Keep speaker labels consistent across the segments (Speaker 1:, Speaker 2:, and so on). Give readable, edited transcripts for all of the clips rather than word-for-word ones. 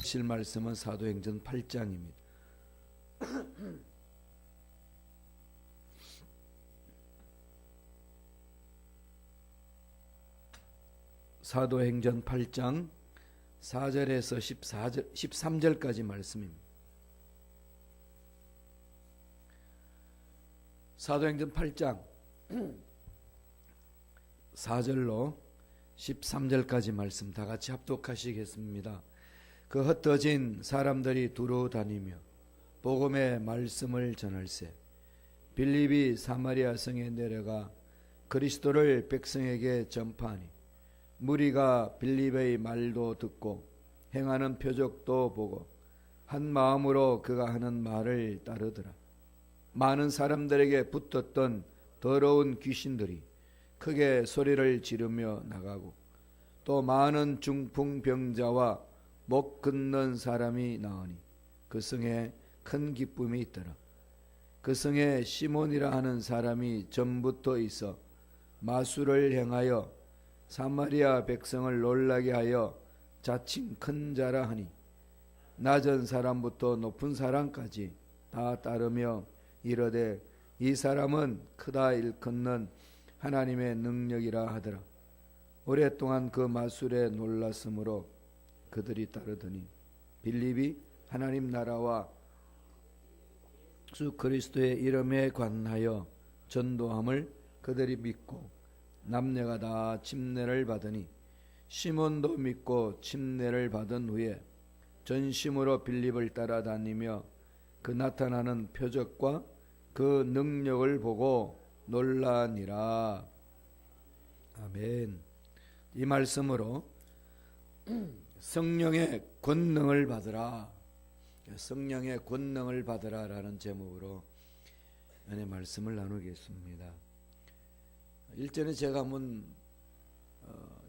Speaker 1: 실 말씀은 사도행전 8장입니다. 사도행전 8장 4절에서 13절까지 말씀입니다. 사도행전 8장 4절로 13절까지 말씀 다 같이 합독하시겠습니다. 그 흩어진 사람들이 두루 다니며 복음의 말씀을 전할세 빌립이 사마리아 성에 내려가 그리스도를 백성에게 전파하니 무리가 빌립의 말도 듣고 행하는 표적도 보고 한 마음으로 그가 하는 말을 따르더라. 많은 사람들에게 붙었던 더러운 귀신들이 크게 소리를 지르며 나가고 또 많은 중풍병자와 목 긋는 사람이 나으니 그 성에 큰 기쁨이 있더라. 그 성에 시몬이라 하는 사람이 전부터 있어 마술을 행하여 사마리아 백성을 놀라게 하여 자칭 큰 자라 하니 낮은 사람부터 높은 사람까지 다 따르며 이르되 이 사람은 크다 일컫는 하나님의 능력이라 하더라. 오랫동안 그 마술에 놀랐으므로 그들이 따르더니 빌립이 하나님 나라와 주 그리스도의 이름에 관하여 전도함을 그들이 믿고 남녀가 다 침례를 받으니 시몬도 믿고 침례를 받은 후에 전심으로 빌립을 따라다니며 그 나타나는 표적과 그 능력을 보고 놀라니라. 아멘. 이 말씀으로 성령의 권능을 받으라, 성령의 권능을 받으라라는 제목으로 은혜 말씀을 나누겠습니다. 일전에 제가 한번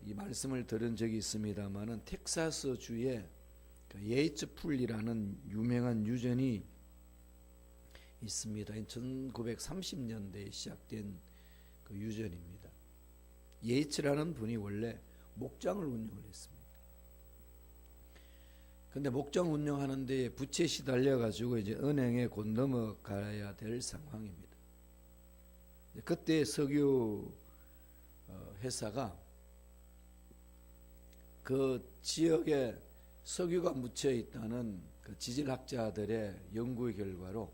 Speaker 1: 이 말씀을 들은 적이 있습니다만은 텍사스 주에 예이츠 풀이라는 유명한 유전이 있습니다. 1930년대에 시작된 그 유전입니다. 예이츠라는 분이 원래 목장을 운영을 했습니다. 근데 목장 운영하는 데 부채 시달려 가지고 이제 은행에 곧 넘어가야 될 상황입니다. 그때 석유 회사가 그 지역에 석유가 묻혀 있다는 그 지질학자들의 연구 결과로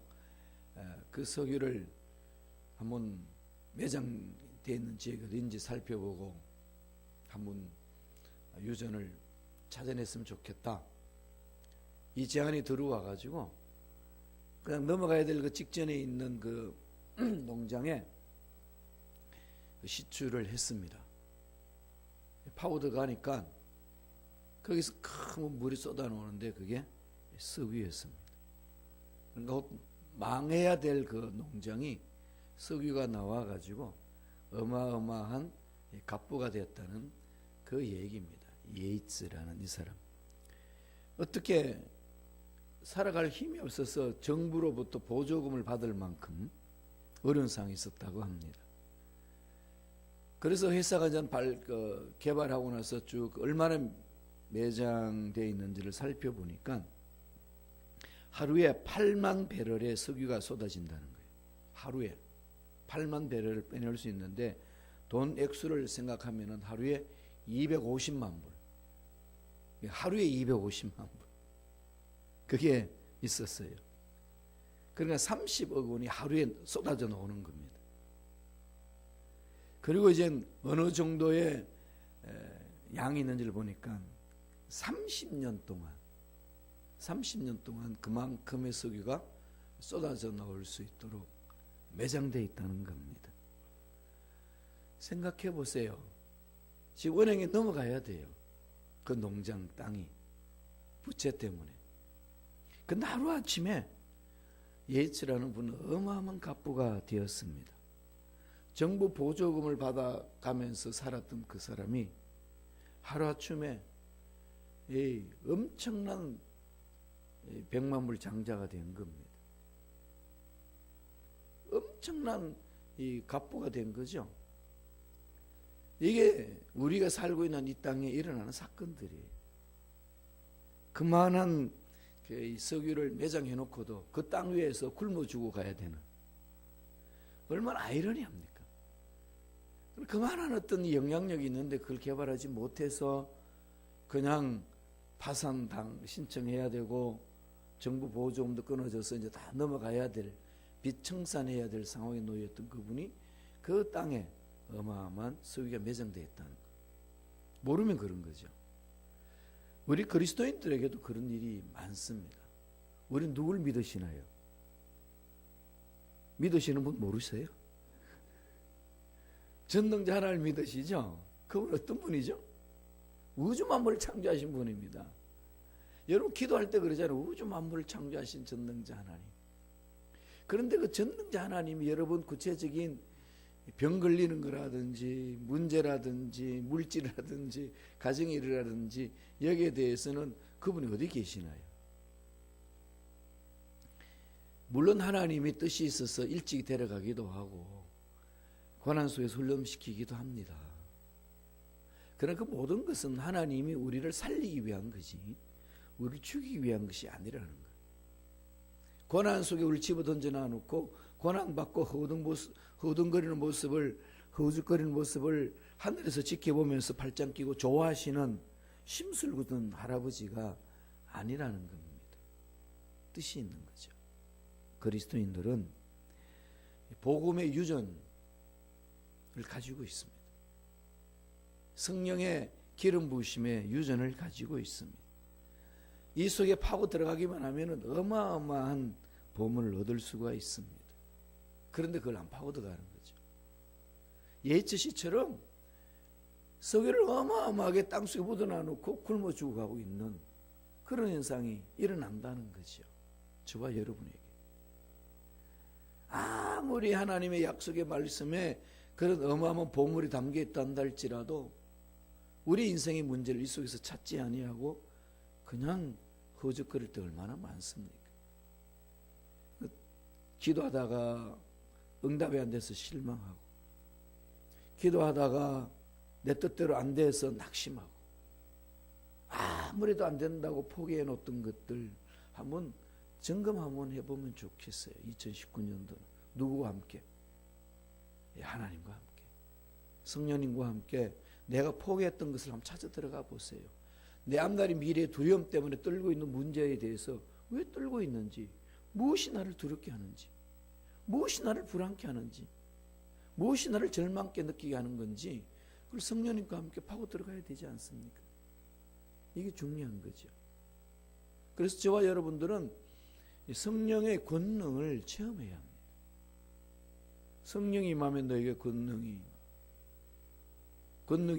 Speaker 1: 그 석유를 한번 매장되어 있는 지역이 어딘지 살펴보고 한번 유전을 찾아냈으면 좋겠다. 이 제안이 들어와 가지고 그냥 넘어가야 될 그 직전에 있는 그 농장에 시추를 했습니다. 파고들 가니까 거기서 큰 물이 쏟아나오는데 그게 석유였습니다. 그러니까 망해야 될 그 농장이 석유가 나와 가지고 어마어마한 갑부가 되었다는 그 얘기입니다. 예이츠라는 이 사람. 어떻게 살아갈 힘이 없어서 정부로부터 보조금을 받을 만큼 어려운 상황이 있었다고 합니다. 그래서 회사가 개발하고 나서 쭉 얼마나 매장되어 있는지를 살펴보니까 하루에 8만 배럴의 석유가 쏟아진다는 거예요. 하루에 8만 배럴을 빼낼 수 있는데 돈 액수를 생각하면 하루에 250만 불. 하루에 250만 불. 그게 있었어요. 그러니까 30억 원이 하루에 쏟아져 나오는 겁니다. 그리고 이제 어느 정도의 양이 있는지를 보니까 30년 동안 그만큼의 석유가 쏟아져 나올 수 있도록 매장되어 있다는 겁니다. 생각해 보세요. 지금 은행에 넘어가야 돼요. 그 농장 땅이 부채 때문에. 근데 하루아침에 예이츠라는 분은 어마어마한 갑부가 되었습니다. 정부 보조금을 받아가면서 살았던 그 사람이 하루아침에 이 엄청난 백만불 장자가 된 겁니다. 엄청난 이 갑부가 된 거죠. 이게 우리가 살고 있는 이 땅에 일어나는 사건들이에요. 그만한 이 석유를 매장해 놓고도 그 땅 위에서 굶어주고 가야 되는, 얼마나 아이러니합니까? 그만한 어떤 영향력이 있는데 그걸 개발하지 못해서 그냥 파산당 신청해야 되고 정부 보조금도 끊어져서 이제 다 넘어가야 될, 빚 청산해야 될 상황에 놓였던 그분이 그 땅에 어마어마한 석유가 매장되어 있다는 거. 모르면 그런 거죠. 우리 그리스도인들에게도 그런 일이 많습니다. 우리는 누굴 믿으시나요? 믿으시는 분 모르세요? 전능자 하나님을 믿으시죠? 그분 어떤 분이죠? 우주 만물을 창조하신 분입니다. 여러분 기도할 때 그러잖아요. 우주 만물을 창조하신 전능자 하나님. 그런데 그 전능자 하나님이 여러분 구체적인 병 걸리는 거라든지 문제라든지 물질이라든지 가정의 일이라든지 여기에 대해서는 그분이 어디 계시나요? 물론 하나님이 뜻이 있어서 일찍 데려가기도 하고 고난 속에서 훈련시키기도 합니다. 그러나 그 모든 것은 하나님이 우리를 살리기 위한 거지 우리를 죽이기 위한 것이 아니라는 거예요. 고난 속에 우리를 집어던져 놔놓고 고난받고 허우덩거리는 모습을, 허우적거리는 모습을 하늘에서 지켜보면서 팔짱 끼고 좋아하시는 심술궂은 할아버지가 아니라는 겁니다. 뜻이 있는 거죠. 그리스도인들은 복음의 유전을 가지고 있습니다. 성령의 기름 부으심의 유전을 가지고 있습니다. 이 속에 파고 들어가기만 하면 어마어마한 보물을 얻을 수가 있습니다. 그런데 그걸 안 파고 들어가는 거죠. 예처씨처럼 석유를 어마어마하게 땅속에 묻어놔놓고 굶어 죽어가고 있는 그런 현상이 일어난다는 거죠. 저와 여러분에게. 아무리 하나님의 약속의 말씀에 그런 어마어마한 보물이 담겨있다 할지라도 우리 인생의 문제를 이 속에서 찾지 아니하고 그냥 허우적거릴 때 얼마나 많습니까? 기도하다가 응답이 안 돼서 실망하고 기도하다가 내 뜻대로 안 돼서 낙심하고 아무래도 안 된다고 포기해 놓던 것들 한번 점검 한번 해보면 좋겠어요. 2019년도는 누구와 함께? 하나님과 함께 성령님과 함께 내가 포기했던 것을 한번 찾아 들어가 보세요. 내 앞날의 미래의 두려움 때문에 떨고 있는 문제에 대해서 왜 떨고 있는지, 무엇이 나를 두렵게 하는지, 무엇이 나를 불안케 하는지, 무엇이 나를 절망케 느끼게 하는 건지 그걸 성령님과 함께 파고 들어가야 되지 않습니까? 이게 중요한 거죠. 그래서 저와 여러분들은 성령의 권능을 체험해야 합니다. 성령이 임하면 너에게 권능이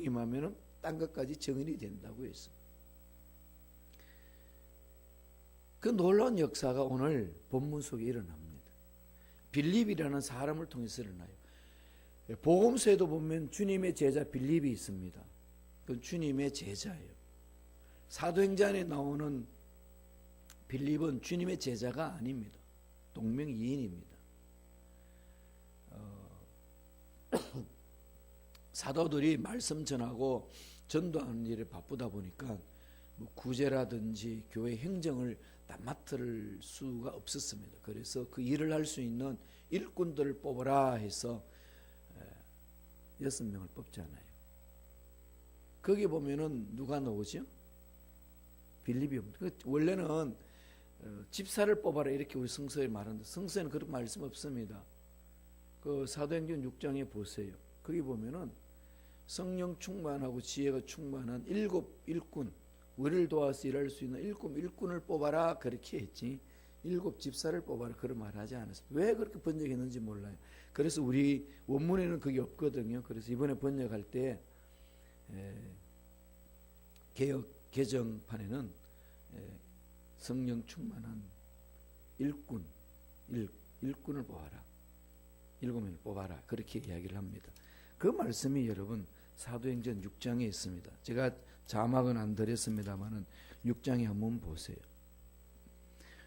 Speaker 1: 임하면 딴 것까지 정인이 된다고 했습니다. 그 놀라운 역사가 오늘 본문 속에 일어납니다. 빌립이라는 사람을 통해서 일어나요. 복음서에도 보면 주님의 제자 빌립이 있습니다. 그건 주님의 제자예요. 사도행전에 나오는 빌립은 주님의 제자가 아닙니다. 동명이인입니다. 사도들이 말씀 전하고 전도하는 일에 바쁘다 보니까 뭐 구제라든지 교회 행정을 다 맡을 수가 없었습니다. 그래서 그 일을 할 수 있는 일꾼들을 뽑아라 해서 6명을 뽑잖아요. 거기 보면은 누가 나오죠? 빌립이. 원래는 집사를 뽑아라 이렇게 우리 성서에 말하는데 성서에는 그런 말씀 없습니다. 그 사도행전 6장에 보세요. 거기 보면은 성령 충만하고 지혜가 충만한 7 일꾼, 우리를 도와서 일할 수 있는 7 일꾼을 뽑아라 그렇게 했지 7 집사를 뽑아라 그런 말 하지 않았습니다. 왜 그렇게 번역했는지 몰라요. 그래서 우리 원문에는 그게 없거든요. 그래서 이번에 번역할 때 개역 개정판에는 성령 충만한 일꾼을 뽑아라, 7명을 뽑아라 그렇게 이야기를 합니다. 그 말씀이 여러분 사도행전 6장에 있습니다. 제가 자막은 안 드렸습니다만은 6장에 한번 보세요.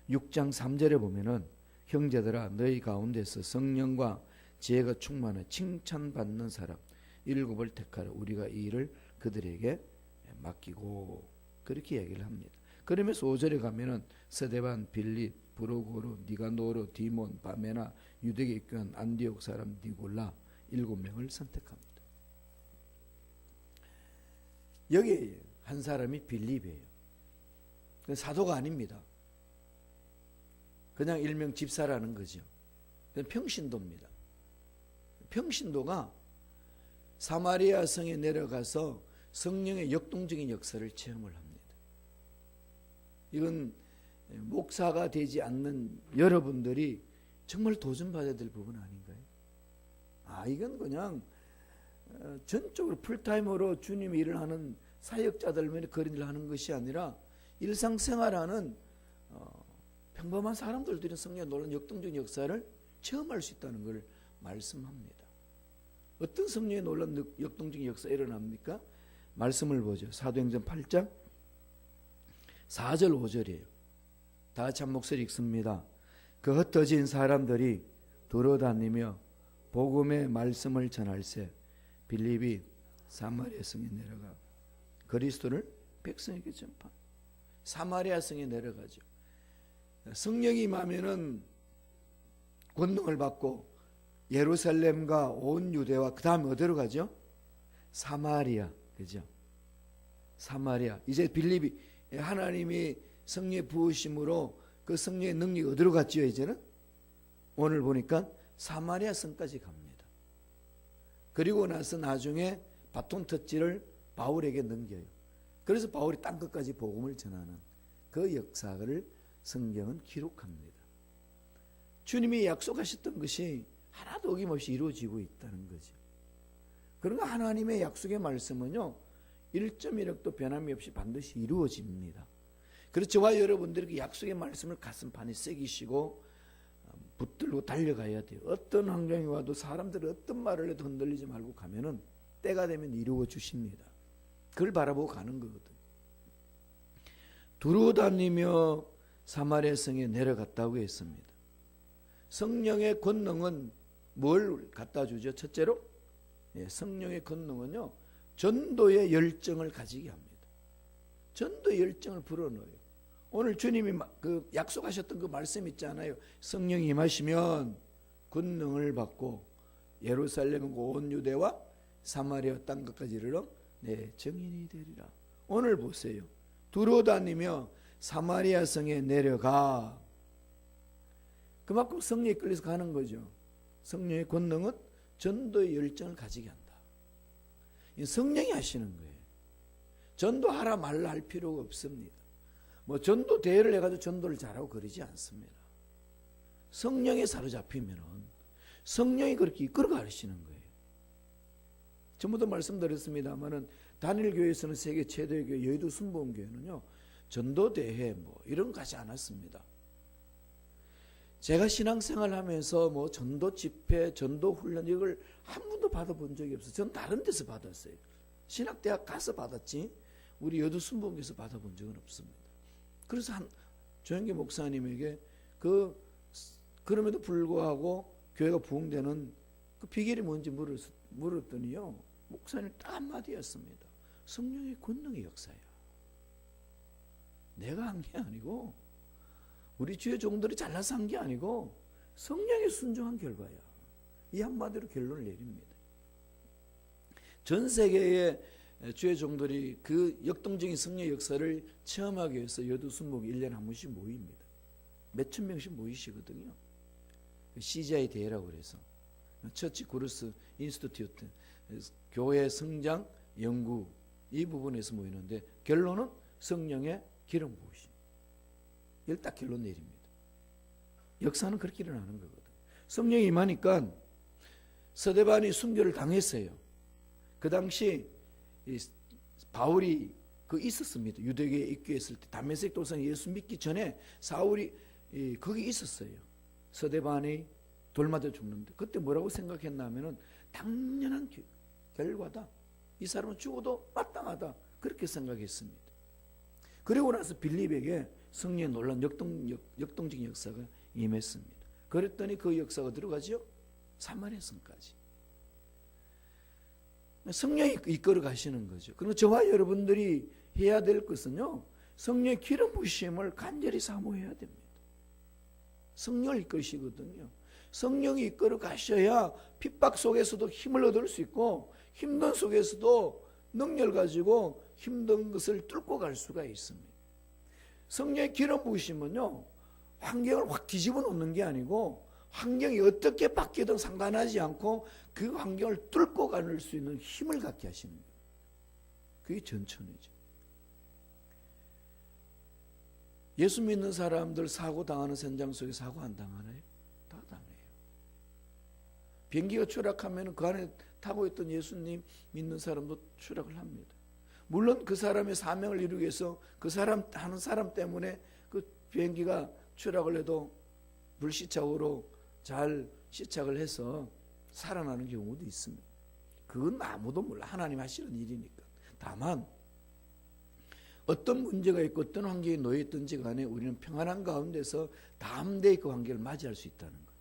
Speaker 1: 6장 3절에 보면은 형제들아 너희 가운데서 성령과 지혜가 충만해 칭찬받는 사람 7을 택하라. 우리가 이 일을 그들에게 맡기고 그렇게 얘기를 합니다. 그러면서 5절에 가면은 스데반, 빌립, 브로고르, 니가노르, 디몬, 바메나, 유대계 입교한 안디옥 사람 니골라 7명을 선택합니다. 여기 한 사람이 빌립이에요. 사도가 아닙니다. 그냥 일명 집사라는 거죠. 평신도입니다. 평신도가 사마리아 성에 내려가서 성령의 역동적인 역사를 체험을 합니다. 이건 목사가 되지 않는 여러분들이 정말 도전받아야 될 부분 아닌가요? 이건 그냥 전적으로 풀타임으로 주님의 일을 하는 사역자들만의 거리를 하는 것이 아니라 일상생활하는 평범한 사람들도 이런 성령의 놀라운 역동적인 역사를 체험할 수 있다는 것을 말씀합니다. 어떤 성령의 놀라운 역동적인 역사가 일어납니까? 말씀을 보죠. 사도행전 8장 4절 5절이에요. 다 같이 한 목소리 읽습니다. 그 흩어진 사람들이 돌아다니며 복음의 말씀을 전할세 빌립이 사마리아 성에 내려가 그리스도를 백성에게 전파. 사마리아 성에 내려가죠. 성령이 임하면은 권능을 받고 예루살렘과 온 유대와 그 다음에 어디로 가죠? 사마리아, 그죠? 사마리아. 이제 빌립이 하나님이 성령의 부으심으로 그 성령의 능력이 어디로 갔지요? 이제는 오늘 보니까 사마리아 성까지 갑니다. 그리고 나서 나중에 바톤 터치를 바울에게 넘겨요. 그래서 바울이 땅 끝까지 복음을 전하는 그 역사를 성경은 기록합니다. 주님이 약속하셨던 것이 하나도 어김없이 이루어지고 있다는 거죠. 그러나 하나님의 약속의 말씀은요 1.1억도 변함이 없이 반드시 이루어집니다. 그래서 저와 여러분들이 그 약속의 말씀을 가슴판에 새기시고 붙들고 달려가야 돼요. 어떤 환경이 와도 사람들이 어떤 말을 해도 흔들리지 말고 가면은 때가 되면 이루어 주십니다. 그걸 바라보고 가는 거거든요. 두루 다니며 사마리아 성에 내려갔다고 했습니다. 성령의 권능은 뭘 갖다 주죠? 첫째로 성령의 권능은요 전도의 열정을 가지게 합니다. 전도의 열정을 불어넣어요. 오늘 주님이 그 약속하셨던 그 말씀 있잖아요. 성령이 임하시면 권능을 받고 예루살렘과 온 유대와 사마리아 땅 끝까지 이르러 내 증인이 되리라. 오늘 보세요. 두루 다니며 사마리아 성에 내려가. 그만큼 성령에 끌려서 가는 거죠. 성령의 권능은 전도의 열정을 가지게 한다. 성령이 하시는 거예요. 전도하라 말라 할 필요가 없습니다. 뭐 전도 대회를 해가지고 전도를 잘하고 그러지 않습니다. 성령에 사로잡히면은 성령이 그렇게 이끌어 가시는 거예요. 전부도 말씀드렸습니다만은 단일 교회에서는 세계 최대의 교회 여의도 순복음교회는요 전도 대회 뭐 이런 거 하지 않았습니다. 제가 신앙생활하면서 뭐 전도 집회, 전도 훈련 이걸 한 번도 받아본 적이 없어요. 전 다른 데서 받았어요. 신학대학 가서 받았지 우리 여의도 순복음교회에서 받아본 적은 없습니다. 그래서 조영기 목사님에게 그럼에도 불구하고 교회가 부흥되는 그 비결이 뭔지 물었더니요 목사님 딱 한마디였습니다. 성령의 권능의 역사야. 내가 한 게 아니고 우리 주의 종들이 잘나서 한 게 아니고 성령의 순종한 결과야. 이 한마디로 결론을 내립니다. 전 세계의 주의 종들이 그 역동적인 성령의 역사를 체험하기 위해서 여의도 순복음이 1년에 한 번씩 모입니다. 몇천 명씩 모이시거든요. CGI 대회라고 그래서 처치 구르스 인스티튜트 교회 성장 연구 이 부분에서 모이는데 결론은 성령의 기름 부으심. 이걸 딱 결론 내립니다. 역사는 그렇게 일어나는 거거든요. 성령이 임하니까 스데반이 순교를 당했어요. 그 당시 바울이 있었습니다. 유대교에 입교했을 때 다메섹 도상에 예수 믿기 전에 사울이 거기 있었어요. 스데반이 돌 맞아 죽는데 그때 뭐라고 생각했냐면은 당연한 결과다. 이 사람은 죽어도 마땅하다. 그렇게 생각했습니다. 그리고 나서 빌립에게 성령의 놀라운 역동적인 역사가 임했습니다. 그랬더니 그 역사가 들어가죠. 사마리아 성까지. 성령이 이끌어 가시는 거죠. 그리고 저와 여러분들이 해야 될 것은요. 성령의 기름 부으심을 간절히 사모해야 됩니다. 성령을 이끄시거든요. 성령이 이끌어 가셔야 핍박 속에서도 힘을 얻을 수 있고 힘든 속에서도 능력을 가지고 힘든 것을 뚫고 갈 수가 있습니다. 성령의 기름 부으심은요, 환경을 확 뒤집어 놓는 게 아니고 환경이 어떻게 바뀌든 상관하지 않고 그 환경을 뚫고 갈 수 있는 힘을 갖게 하시는 거예요. 그게 전천이죠. 예수 믿는 사람들 사고 당하는 현장 속에 사고 안 당하나요? 다 당해요. 비행기가 추락하면 그 안에 타고 있던 예수님 믿는 사람도 추락을 합니다. 물론 그 사람의 사명을 이루기 위해서 그 사람 하는 사람 때문에 그 비행기가 추락을 해도 불시착으로 잘 시착을 해서 살아나는 경우도 있습니다. 그건 아무도 몰라. 하나님 하시는 일이니까. 다만 어떤 문제가 있고 어떤 환경에 놓여 있든지 간에 우리는 평안한 가운데서 담대히 그 환경을 맞이할 수 있다는 거예요.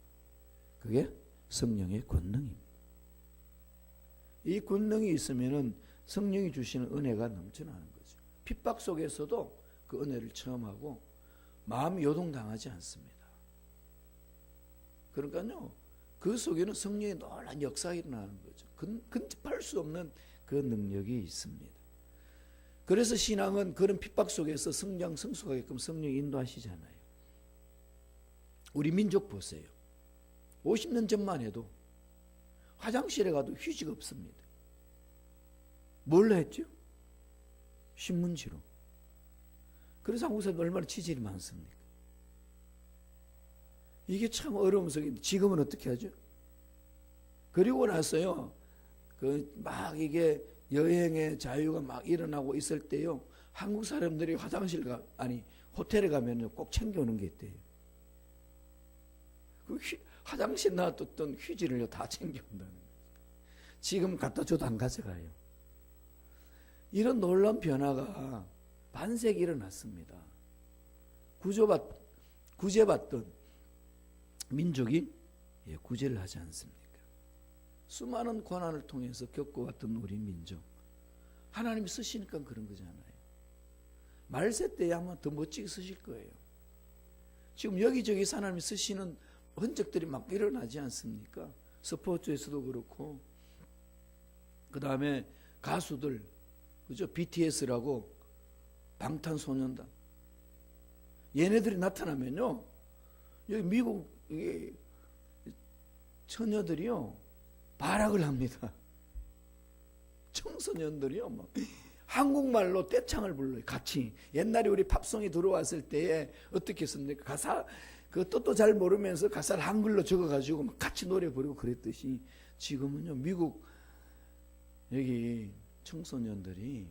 Speaker 1: 그게 성령의 권능입니다. 이 권능이 있으면은 성령이 주시는 은혜가 넘쳐나는 거죠. 핍박 속에서도 그 은혜를 체험하고 마음이 요동당하지 않습니다. 그러니까요, 그 속에는 성령의 놀라운 역사가 일어나는 거죠. 근접할 수 없는 그 능력이 있습니다. 그래서 신앙은 그런 핍박 속에서 성장 성숙하게끔 성령이 인도하시잖아요. 우리 민족 보세요. 50년 전만 해도 화장실에 가도 휴지가 없습니다. 뭘로 했죠? 신문지로. 그래서 한국 사람들 얼마나 치질이 많습니까? 이게 참 어려운 속인데 지금은 어떻게 하죠? 그리고 나서요, 막 이게 여행의 자유가 막 일어나고 있을 때요, 한국 사람들이 호텔에 가면 꼭 챙겨오는 게 있대요. 화장실 놔뒀던 휴지를 다 챙겨온다는 거예요. 지금 갖다 줘도 안 가져가요. 이런 놀라운 변화가 반세기 일어났습니다. 구제받던 민족이 구제를 하지 않습니까? 수많은 고난을 통해서 겪어왔던 우리 민족, 하나님이 쓰시니까 그런 거잖아요. 말세 때에 아마 더 멋지게 쓰실 거예요. 지금 여기저기서 하나님이 쓰시는 흔적들이 막 일어나지 않습니까? 스포츠에서도 그렇고, 그 다음에 가수들, 그죠? BTS라고 방탄소년단, 얘네들이 나타나면요, 여기 미국 처녀들이요 발악을 합니다. 청소년들이요 막 한국말로 떼창을 불러요. 같이. 옛날에 우리 팝송이 들어왔을 때에 어떻게 했습니까? 가사 그 뜻도 잘 모르면서 가사를 한글로 적어가지고 막 같이 노래 부르고 그랬듯이 지금은요 미국 여기 청소년들이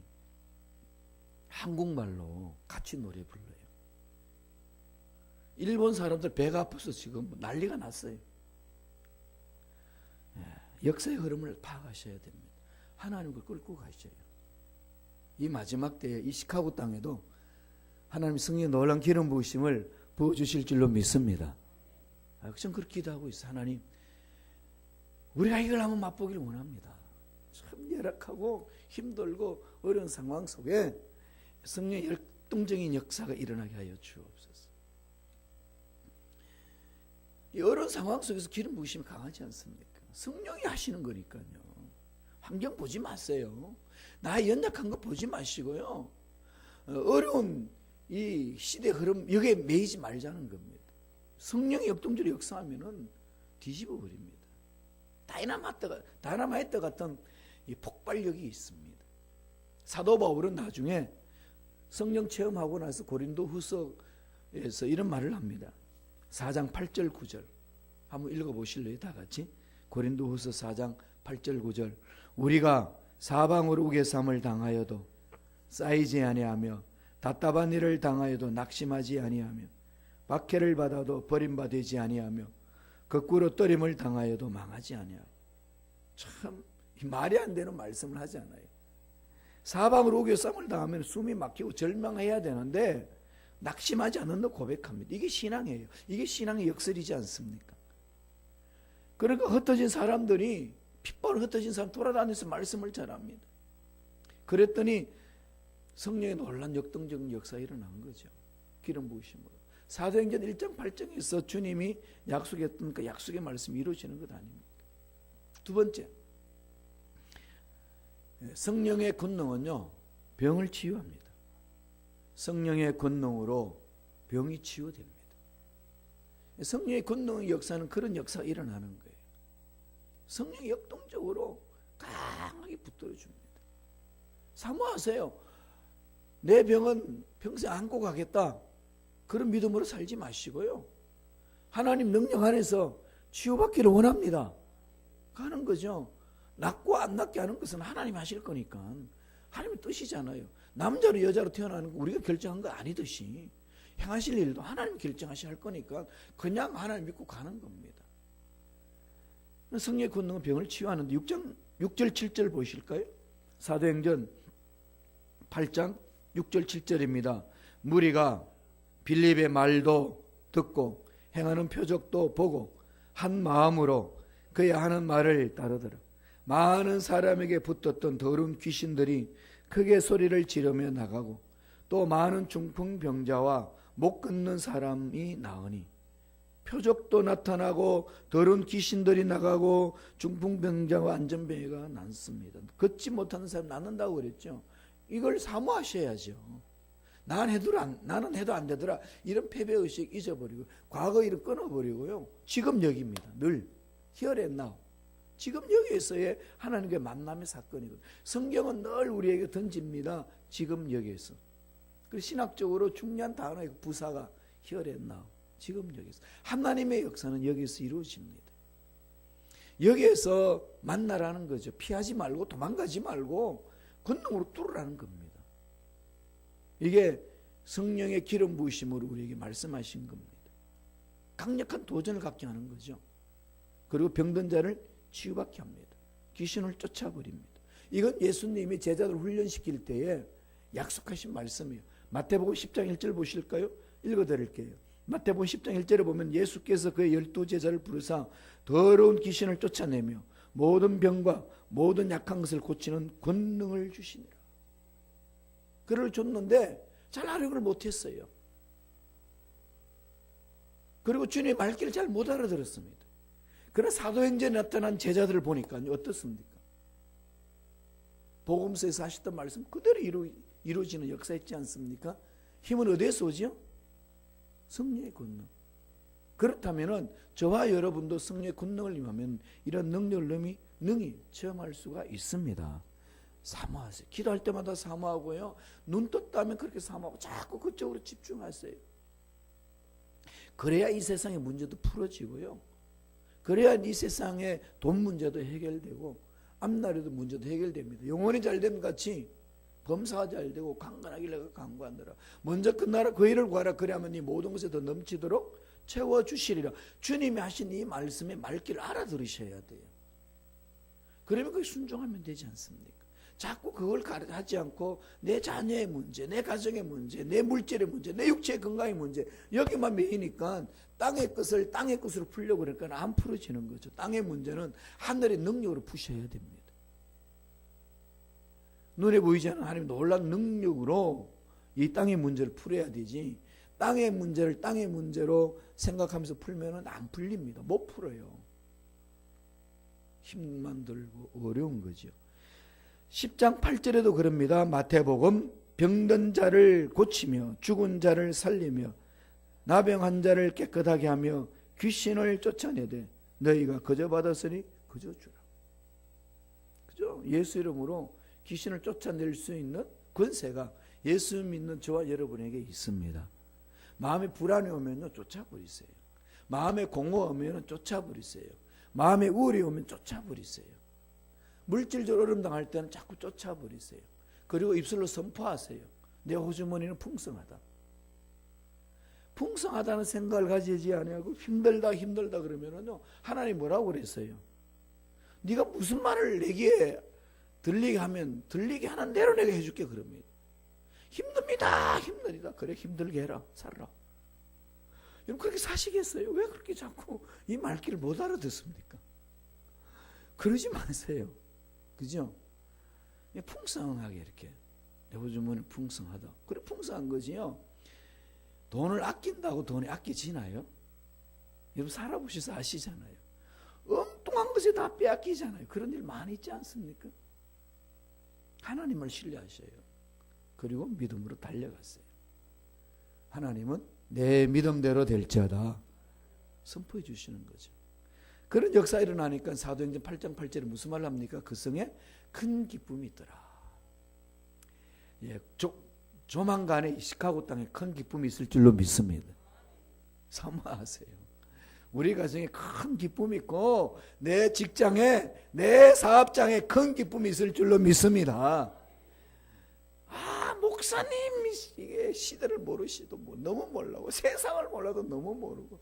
Speaker 1: 한국말로 같이 노래 불러요. 일본 사람들 배가 아파서 지금 난리가 났어요. 역사의 흐름을 파악하셔야 됩니다. 하나님을 끌고 가셔요. 이 마지막 때에 이 시카고 땅에도 하나님 성령의 놀라운 기름 부으심을 부어주실 줄로 믿습니다. 전 그렇게 기도하고 있어요. 하나님, 우리가 이걸 한번 맛보기를 원합니다. 참 열악하고 힘들고 어려운 상황 속에 성령의 열동적인 역사가 일어나게 하여 주옵소서. 이 어려운 상황 속에서 기름 부으심이 강하지 않습니까? 성령이 하시는 거니까요. 환경 보지 마세요. 나의 연약한 거 보지 마시고요. 어려운 이 시대 흐름 여기에 매이지 말자는 겁니다. 성령이 역동적으로 역사하면은 뒤집어 버립니다. 다이나마이트 같은 이 폭발력이 있습니다. 사도 바울은 나중에 성령 체험하고 나서 고린도후서에서 이런 말을 합니다. 4장 8절 9절 한번 읽어보실래요? 다 같이. 고린도후서 4장 8절 9절 우리가 사방으로 우겨삼을 당하여도 쌓이지 아니하며 답답한 일을 당하여도 낙심하지 아니하며 박해를 받아도 버림받지 아니하며 거꾸로 떨림을 당하여도 망하지 아니하고. 참 말이 안 되는 말씀을 하지 않아요. 사방으로 우겨삼을 당하면 숨이 막히고 절망해야 되는데 낙심하지 않는다 고백합니다. 이게 신앙이에요. 이게 신앙의 역설이지 않습니까? 그러니까 흩어진 사람들이 핏발로 흩어진 사람 돌아다니면서 말씀을 전합니다. 그랬더니 성령의 놀란 역동적인 역사가 일어난 거죠. 기름 부으심으로. 사도행전 1장 8장에서 주님이 약속했던 그 약속의 말씀이 이루어지는 것 아닙니까? 두 번째, 성령의 권능은요, 병을 치유합니다. 성령의 권능으로 병이 치유됩니다. 성령의 권능의 역사는 그런 역사가 일어나는 거예요. 성령이 역동적으로 강하게 붙들어줍니다. 사모하세요. 내 병은 평생 안고 가겠다. 그런 믿음으로 살지 마시고요. 하나님 능력 안에서 치유받기를 원합니다. 가는 거죠. 낫고 안 낫게 하는 것은 하나님 하실 거니까. 하나님의 뜻이잖아요. 남자로 여자로 태어나는 거 우리가 결정한 거 아니듯이 행하실 일도 하나님 결정하셔야 할 거니까 그냥 하나님 믿고 가는 겁니다. 성령의 권능은 병을 치유하는데 6절 7절 보실까요? 사도행전 8장 6절 7절입니다. 무리가 빌립의 말도 듣고 행하는 표적도 보고 한 마음으로 그의 하는 말을 따르더라. 많은 사람에게 붙었던 더러운 귀신들이 크게 소리를 지르며 나가고 또 많은 중풍병자와 못 걷는 사람이 나으니 표적도 나타나고 더러운 귀신들이 나가고 중풍병자와 안전병이가 났습니다. 걷지 못하는 사람 낫는다고 그랬죠. 이걸 사모하셔야죠. 나는 해도 안 되더라. 이런 패배의식 잊어버리고 과거 일은 끊어버리고요. 지금 여기입니다. 늘 here and now. 지금 여기에서의 하나님과의 만남의 사건이거든요. 성경은 늘 우리에게 던집니다. 지금 여기에서. 그리고 신학적으로 중요한 단어의 부사가 here and now. 지금 여기서. 하나님의 역사는 여기서 이루어집니다. 여기에서 만나라는 거죠. 피하지 말고 도망가지 말고 권능으로 뚫으라는 겁니다. 이게 성령의 기름 부으심으로 우리에게 말씀하신 겁니다. 강력한 도전을 갖게 하는 거죠. 그리고 병든 자를 치유받게 합니다. 귀신을 쫓아버립니다. 이건 예수님이 제자들을 훈련시킬 때에 약속하신 말씀이에요. 마태복음 10장 1절 보실까요? 읽어드릴게요. 마태복음 10장 1절에 보면 예수께서 그의 12제자를 부르사 더러운 귀신을 쫓아내며 모든 병과 모든 약한 것을 고치는 권능을 주시니라. 그를 줬는데 잘 활용을 못했어요. 그리고 주님의 말귀를 잘 못 알아들었습니다. 그러나 사도행전에 나타난 제자들을 보니까 어떻습니까? 복음서에서 하셨던 말씀 그대로 이루어지는 역사였지 않습니까? 힘은 어디에서 오죠? 성령의 권능. 그렇다면 저와 여러분도 성령의 권능을 임하면 이런 능력을 능히 체험할 수가 있습니다. 사모하세요. 기도할 때마다 사모하고요. 눈 떴다면 그렇게 사모하고 자꾸 그쪽으로 집중하세요. 그래야 이 세상의 문제도 풀어지고요. 그래야 이 세상의 돈 문제도 해결되고 앞날에도 문제도 해결됩니다. 영혼이 잘됨 같이 범사가 잘되고 강건하길 내가 강구하느라. 먼저 그 나라 그 일을 구하라. 그래야만 네 모든 것에 더 넘치도록 채워주시리라. 주님이 하신 이 말씀의 말귀를 알아들으셔야 돼요. 그러면 그게 순종하면 되지 않습니까? 자꾸 그걸 하지 않고 내 자녀의 문제, 내 가정의 문제, 내 물질의 문제, 내 육체의 건강의 문제 여기만 매이니까 땅의 것으로 풀려고 그러니까 안 풀어지는 거죠. 땅의 문제는 하늘의 능력으로 푸셔야 됩니다. 눈에 보이지 않는 하나님의 놀라운 능력으로 이 땅의 문제를 풀어야 되지 땅의 문제를 땅의 문제로 생각하면서 풀면 안 풀립니다. 못 풀어요. 힘만 들고 어려운 거죠. 10장 8절에도 그럽니다. 마태복음 병든 자를 고치며 죽은 자를 살리며 나병한 자를 깨끗하게 하며 귀신을 쫓아내되 너희가 거저 받았으니 거저 주라. 그죠? 예수 이름으로 귀신을 쫓아낼 수 있는 권세가 예수 믿는 저와 여러분에게 있습니다. 마음에 불안이 오면 쫓아버리세요. 마음에 공허 오면 쫓아버리세요. 마음에 우울이 오면 쫓아버리세요. 물질적으로 어려움 당할 때는 자꾸 쫓아버리세요. 그리고 입술로 선포하세요. 내 호주머니는 풍성하다. 풍성하다는 생각을 가지지 아니하고 힘들다 그러면은요 하나님 뭐라고 그랬어요? 네가 무슨 말을 내게 들리게 하면 들리게 하는 대로 내가 해줄게 그럽니다. 힘듭니다. 힘들다. 그래 힘들게 해라. 살아라. 여러분 그렇게 사시겠어요? 왜 그렇게 자꾸 이 말귀를 못 알아듣습니까? 그러지 마세요. 그죠? 풍성하게 이렇게 내어주면 풍성하다. 그래 풍성한 거지요. 돈을 아낀다고 돈이 아껴지나요? 여러분 살아보셔서 아시잖아요. 엉뚱한 것에 다 빼앗기잖아요. 그런 일 많이 있지 않습니까? 하나님을 신뢰하셔요. 그리고 믿음으로 달려갔어요. 하나님은 내 믿음대로 될지어다 선포해 주시는 거죠. 그런 역사 일어나니까 사도행전 8장 8절에 무슨 말을 합니까? 그 성에 큰 기쁨이 있더라. 예, 조만간에 시카고 땅에 큰 기쁨이 있을 줄로 믿습니다. 사모하세요. 우리 가정에 큰 기쁨이 있고 내 직장에 내 사업장에 큰 기쁨이 있을 줄로 믿습니다. 목사님 이게 시대를 모르시도 뭐 너무 몰라고 세상을 몰라도 너무 모르고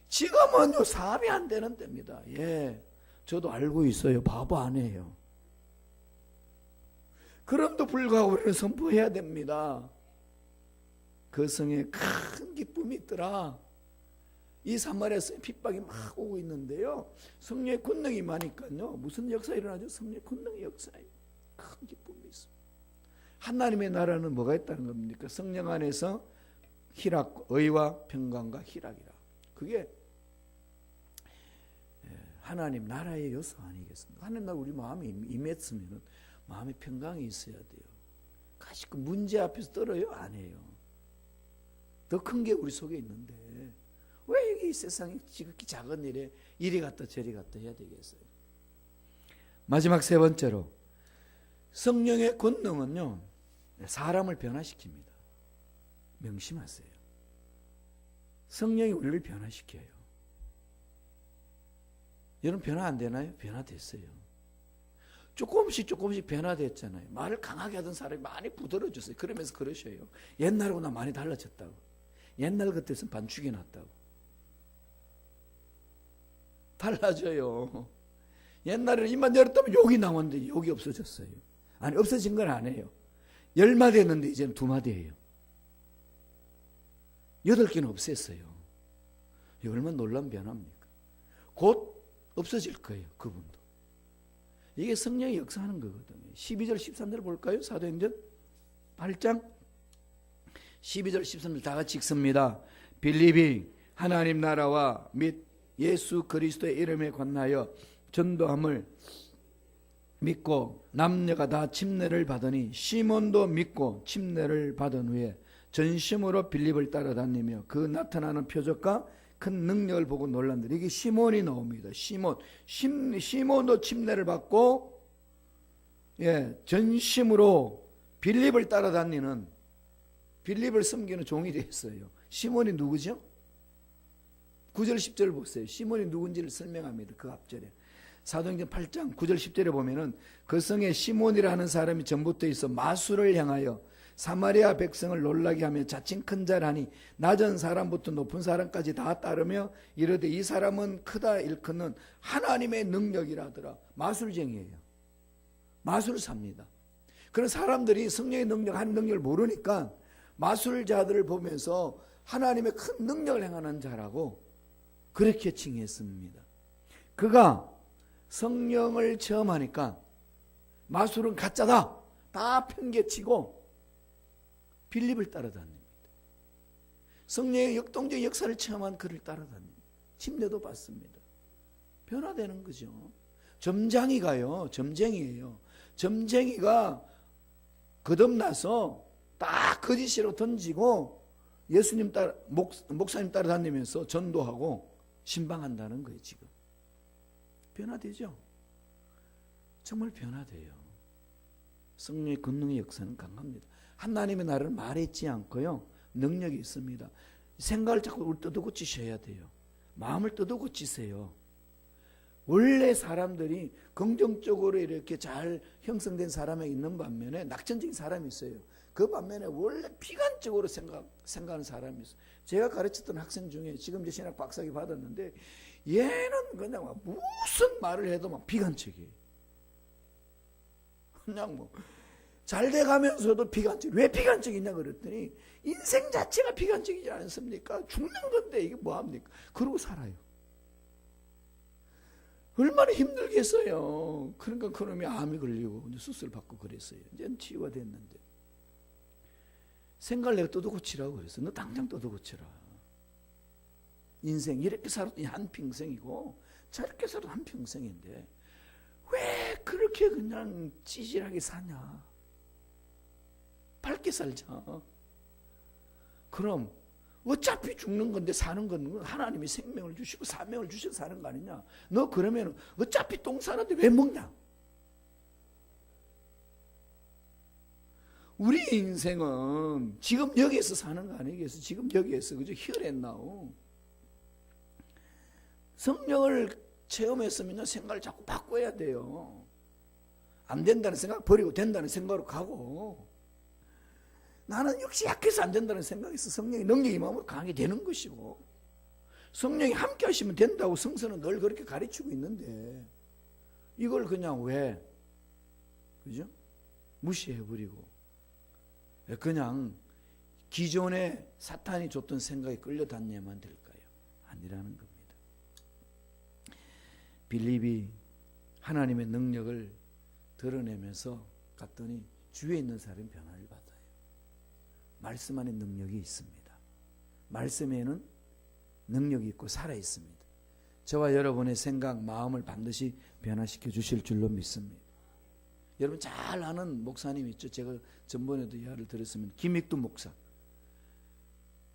Speaker 1: 지금은요 사업이 안 되는 때입니다. 예, 저도 알고 있어요. 바보 아니에요. 그럼도 불구하고 우리는 선포해야 됩니다. 그 성에 큰 기쁨이 있더라. 이 사마리아성에 핍박이 막 오고 있는데요. 성령의 권능이 많으니까요. 무슨 역사 일어나죠? 성령의 권능의 역사예요. 큰 기쁨이 있습니다. 하나님의 나라는 뭐가 있다는 겁니까? 성령 안에서 희락, 의와 평강과 희락이라. 그게 하나님 나라의 요소 아니겠습니까? 하나님 나라 우리 마음에 임했으면 마음에 평강이 있어야 돼요. 가시 그 문제 앞에서 떨어요? 안 해요. 더 큰 게 우리 속에 있는데 왜 이 세상에 지극히 작은 일에 이리 갔다 저리 갔다 해야 되겠어요? 마지막 세 번째로 성령의 권능은요 사람을 변화시킵니다. 명심하세요. 성령이 우리를 변화시켜요. 여러분 변화 안 되나요? 변화됐어요. 조금씩 변화됐잖아요. 말을 강하게 하던 사람이 많이 부드러워졌어요. 그러면서 그러셔요. 옛날하고 나 많이 달라졌다고. 옛날 같아서는 반죽이 났다고. 달라져요. 옛날에는 입만 열었다면 욕이 나왔는데 욕이 없어졌어요. 아니 없어진 건 아니에요. 10마디 했는데 이제는 2마디예요. 8개는 없앴어요. 이 얼마나 놀라운 변화입니까? 곧 없어질 거예요. 그분도. 이게 성령이 역사하는 거거든요. 12절 13절 볼까요? 사도행전 8장 12절 13절 다 같이 읽습니다. 빌립이 하나님 나라와 및 예수 그리스도의 이름에 관하여 전도함을 믿고 남녀가 다 침례를 받으니 시몬도 믿고 침례를 받은 후에 전심으로 빌립을 따라다니며 그 나타나는 표적과 큰 능력을 보고 놀란다. 이게 시몬이 나옵니다. 시몬도 침례를 받고 전심으로 빌립을 따라다니는 빌립을 섬기는 종이 되었어요. 시몬이 누구죠? 9절 10절 보세요. 시몬이 누군지를 설명합니다. 그 앞절에 사도행전 8장 9절 10절에 보면은 그 성에 시몬이라는 사람이 전부터 있어 마술을 향하여 사마리아 백성을 놀라게 하며 자칭 큰 자라니 낮은 사람부터 높은 사람까지 다 따르며 이르되 이 사람은 크다 일컫는 하나님의 능력이라더라. 마술쟁이에요. 마술사입니다. 그런 사람들이 성령의 능력, 하나님 능력을 모르니까 마술자들을 보면서 하나님의 큰 능력을 행하는 자라고 그렇게 칭했습니다. 그가 성령을 체험하니까 마술은 가짜다 다 팽개치고 빌립을 따라다닙니다. 성령의 역동적 역사를 체험한 그를 따라다닙니다. 침례도 받습니다. 변화되는 거죠. 점쟁이가요. 점쟁이에요. 점쟁이가 거듭나서 딱 거짓으로 던지고 예수님 따라 목사님 따라다니면서 전도하고 신방한다는 거예요. 지금 변화되죠. 정말 변화돼요. 성령의 권능의 역사는 강합니다. 하나님의 나라를 말했지 않고요. 능력이 있습니다. 생각을 자꾸 뜯어고치셔야 돼요. 마음을 뜯어고치세요. 원래 사람들이 긍정적으로 이렇게 잘 형성된 사람이 있는 반면에 낙천적인 사람이 있어요. 그 반면에 원래 비관적으로 생각하는 사람이 있어요. 제가 가르쳤던 학생 중에 지금 이제 신학 박사학위 받았는데 얘는 그냥 막 무슨 말을 해도 막 비관적이에요. 그냥 뭐 잘 돼가면서도 비관적. 왜 비관적이냐 그랬더니 인생 자체가 비관적이지 않습니까? 죽는 건데 이게 뭐합니까? 그러고 살아요. 얼마나 힘들겠어요. 그러니까 그놈이 암이 걸리고 수술 받고 그랬어요. 이제는 치유가 됐는데. 생각을 내가 떠도고치라고 그랬어. 너 당장 떠도고치라. 인생 이렇게 살았더니 한평생이고 저렇게 살아도 한평생인데 왜 그렇게 그냥 찌질하게 사냐. 밝게 살자. 그럼 어차피 죽는 건데 사는 건 하나님이 생명을 주시고 사명을 주셔서 사는 거 아니냐. 너 그러면 어차피 똥 싸는데 왜 먹냐. 우리 인생은 지금 여기에서 사는 거 아니겠어. 지금 여기에서 그저 혈했나오. 성령을 체험했으면 생각을 자꾸 바꿔야 돼요. 안 된다는 생각 버리고 된다는 생각으로 가고, 나는 역시 약해서 안 된다는 생각에서 성령의 능력이 마음으로 강하게 되는 것이고, 성령이 함께 하시면 된다고 성서는 늘 그렇게 가르치고 있는데 이걸 그냥 왜 그죠? 무시해버리고 그냥 기존에 사탄이 줬던 생각에 끌려다녀야만 될까요? 아니라는 겁니다. 빌립이 하나님의 능력을 드러내면서 갔더니 주위에 있는 사람이 변화를 받아요. 말씀 안에 능력이 있습니다. 말씀에는 능력이 있고 살아 있습니다. 저와 여러분의 생각, 마음을 반드시 변화시켜 주실 줄로 믿습니다. 여러분 잘 아는 목사님 있죠? 제가 전번에도 이야기를 들었으면 김익두 목사.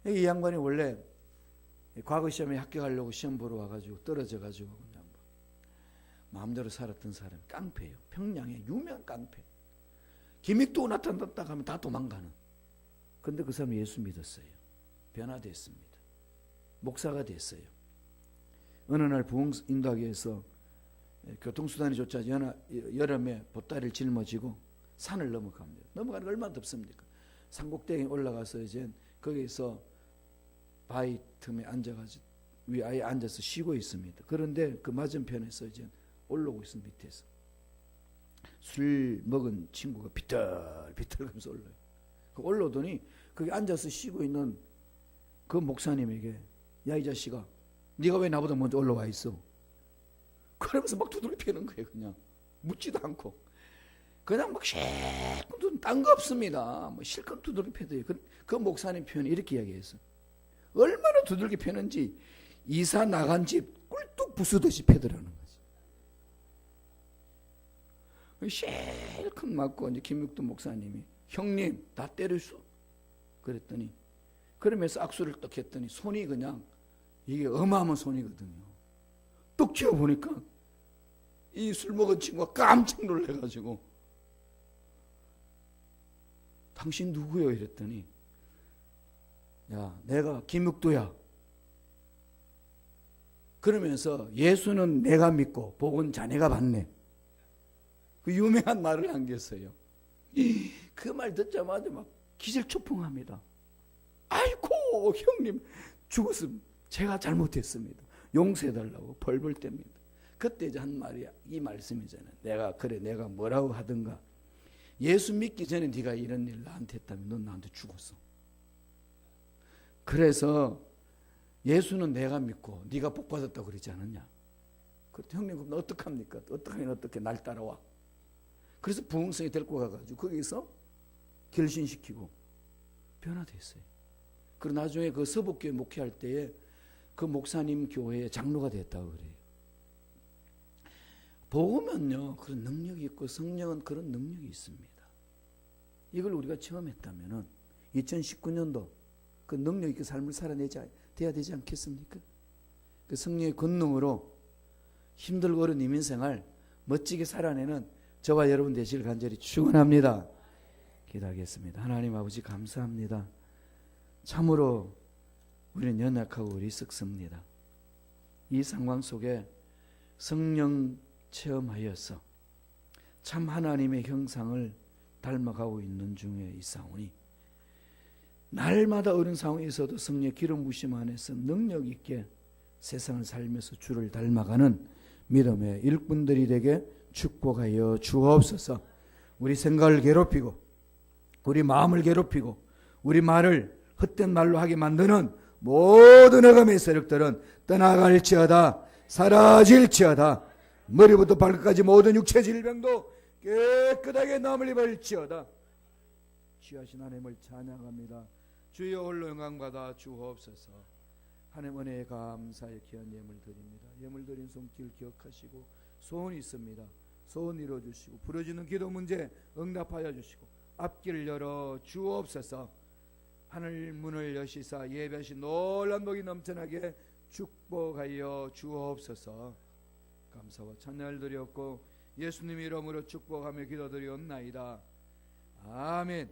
Speaker 1: 이 양반이 원래 과거 시험에 합격하려고 시험 보러 와가지고 떨어져가지고 그냥 마음대로 살았던 사람, 깡패예요. 평양의 유명한 깡패. 김익두 나타났다 하면 다 도망가는. 근데 그 사람이 예수 믿었어요. 변화됐습니다. 목사가 됐어요. 어느 날 부흥 인도하기 위해서 교통수단이 좋지 않아 여름에 보따리를 짊어지고 산을 넘어갑니다. 넘어가는 게 얼마나 덥습니까? 산꼭대기에 올라가서 이제 거기서 바위 틈에 앉아가지고 위에 앉아서 쉬고 있습니다. 그런데 그 맞은편에서 이제 올라오고 있습니다. 밑에서 술 먹은 친구가 비틀비틀 하면서 올라요. 올라오더니 거기 앉아서 쉬고 있는 그 목사님에게, 야 이 자식아, 네가 왜 나보다 먼저 올라와 있어? 그러면서 막 두들겨 패는 거예요. 그냥 묻지도 않고 그냥 막 실컷 딴 거 없습니다. 뭐 실컷 두들겨 패대요. 그 목사님 표현이 이렇게 이야기했어. 얼마나 두들겨 패는지 이사 나간 집 꿀뚝 부수듯이 패더라는 거지. 실컷 맞고 이제 김육도 목사님이, 형님 다 때렸어. 그랬더니 그러면서 악수를 딱 했더니 손이 그냥 이게 어마어마한 손이거든요. 뚝 쥐어보니까 이 술 먹은 친구가 깜짝 놀래가지고, 당신 누구요? 이랬더니, 야 내가 김육도야. 그러면서 예수는 내가 믿고 복은 자네가 받네. 그 유명한 말을 남겼어요. 그 말 듣자마자 막 기절초풍합니다. 아이고 형님 죽었음 제가 잘못했습니다. 용서해달라고 벌벌 뗍니다. 그때 이제 한 말이 이 말씀이잖아요. 내가 뭐라고 하든가 예수 믿기 전에 네가 이런 일 나한테 했다면 넌 나한테 죽었어. 그래서 예수는 내가 믿고 네가 복 받았다고 그러지 않았냐. 그때 형님 그럼 어떡합니까? 어떡하면 어떻게 날 따라와. 그래서 부흥성에 데리고 가가지고 거기서 결신시키고 변화됐어요. 그리고 나중에 그 서북교회 목회할 때에 그 목사님 교회의 장로가 됐다고 그래요. 복음은요 그런 능력이 있고 성령은 그런 능력이 있습니다. 이걸 우리가 체험했다면은 2019년도 그 능력 있게 삶을 살아내야 되지 않겠습니까? 그 성령의 권능으로 힘들고 어려운 이민생활 멋지게 살아내는 저와 여러분 되시길 간절히 축원합니다. 기도하겠습니다. 하나님 아버지 감사합니다. 참으로 우리는 연약하고 어리석습니다. 이 상황 속에 성령 체험하여서 참 하나님의 형상을 닮아가고 있는 중에 있사오니 날마다 어려운 상황에서도 성령의 기름 부심 안에서 능력 있게 세상을 살면서 주를 닮아가는 믿음의 일꾼들이 되게 축복하여 주옵소서. 우리 생각을 괴롭히고 우리 마음을 괴롭히고 우리 말을 헛된 말로 하게 만드는 모든 어감의 세력들은 떠나갈지어다 사라질지어다. 머리부터 발끝까지 모든 육체 질병도 깨끗하게 남을 입을지어다. 귀하신 하나님을 찬양합니다. 주여 홀로 영광 받아 주옵소서. 하나님 은혜에 감사의 귀한 예물 드립니다. 예물 드린 손길 기억하시고 소원이 있습니다. 소원 이루어주시고 부러지는 기도 문제 응답하여 주시고 앞길을 열어 주옵소서. 하늘 문을 여시사 예배하신 놀란 복이 넘쳐나게 축복하여 주옵소서. 감사와 찬양을 드렸고 예수님 이름으로 축복하며 기도드리옵나이다. 아멘.